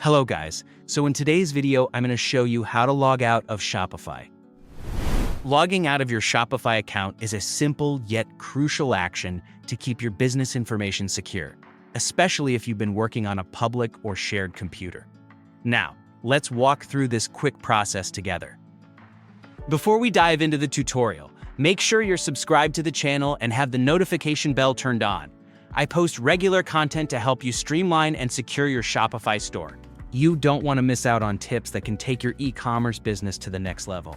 Hello guys, so in today's video, I'm going to show you how to log out of Shopify. Logging out of your Shopify account is a simple yet crucial action to keep your business information secure, especially if you've been working on a public or shared computer. Now, let's walk through this quick process together. Before we dive into the tutorial, make sure you're subscribed to the channel and have the notification bell turned on. I post regular content to help you streamline and secure your Shopify store. You don't want to miss out on tips that can take your e-commerce business to the next level.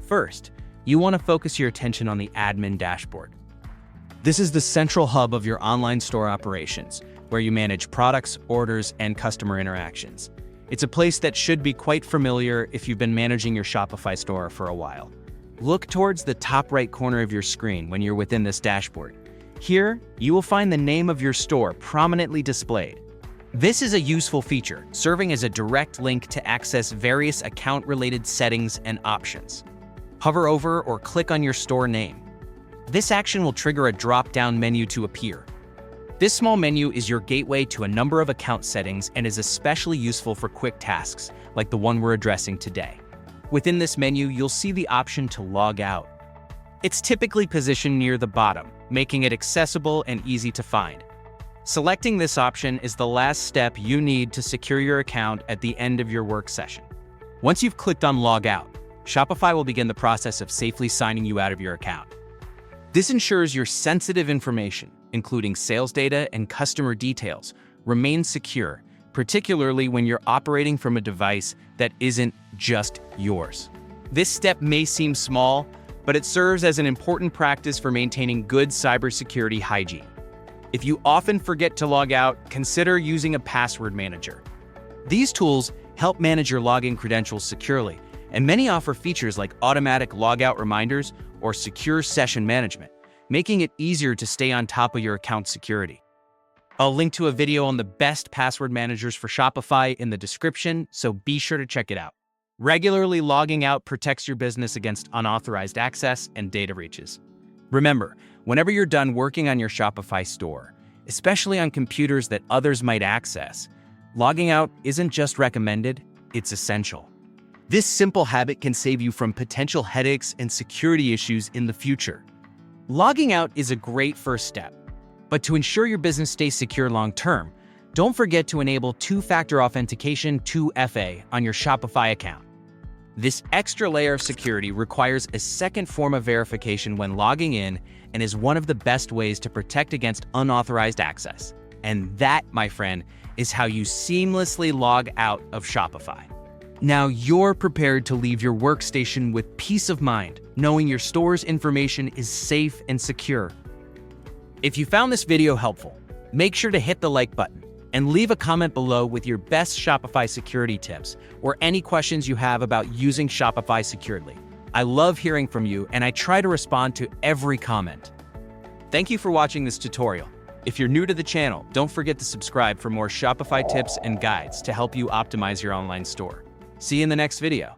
First, you want to focus your attention on the admin dashboard. This is the central hub of your online store operations, where you manage products, orders, and customer interactions. It's a place that should be quite familiar if you've been managing your Shopify store for a while. Look towards the top right corner of your screen when you're within this dashboard. Here, you will find the name of your store prominently displayed. This is a useful feature, serving as a direct link to access various account-related settings and options. Hover over or click on your store name. This action will trigger a drop-down menu to appear. This small menu is your gateway to a number of account settings and is especially useful for quick tasks, like the one we're addressing today. Within this menu, you'll see the option to log out. It's typically positioned near the bottom, making it accessible and easy to find. Selecting this option is the last step you need to secure your account at the end of your work session. Once you've clicked on Log Out, Shopify will begin the process of safely signing you out of your account. This ensures your sensitive information, including sales data and customer details, remains secure, particularly when you're operating from a device that isn't just yours. This step may seem small, but it serves as an important practice for maintaining good cybersecurity hygiene. If you often forget to log out, consider using a password manager. These tools help manage your login credentials securely, and many offer features like automatic logout reminders or secure session management, making it easier to stay on top of your account security. I'll link to a video on the best password managers for Shopify in the description, so be sure to check it out. Regularly logging out protects your business against unauthorized access and data breaches. Remember, whenever you're done working on your Shopify store, especially on computers that others might access, logging out isn't just recommended, it's essential. This simple habit can save you from potential headaches and security issues in the future. Logging out is a great first step, but to ensure your business stays secure long-term, don't forget to enable two-factor authentication 2FA on your Shopify account. This extra layer of security requires a second form of verification when logging in and is one of the best ways to protect against unauthorized access. And that, my friend, is how you seamlessly log out of Shopify. Now you're prepared to leave your workstation with peace of mind, knowing your store's information is safe and secure. If you found this video helpful, make sure to hit the like button and leave a comment below with your best Shopify security tips or any questions you have about using Shopify securely. I love hearing from you, and I try to respond to every comment. Thank you for watching this tutorial. If you're new to the channel, don't forget to subscribe for more Shopify tips and guides to help you optimize your online store. See you in the next video.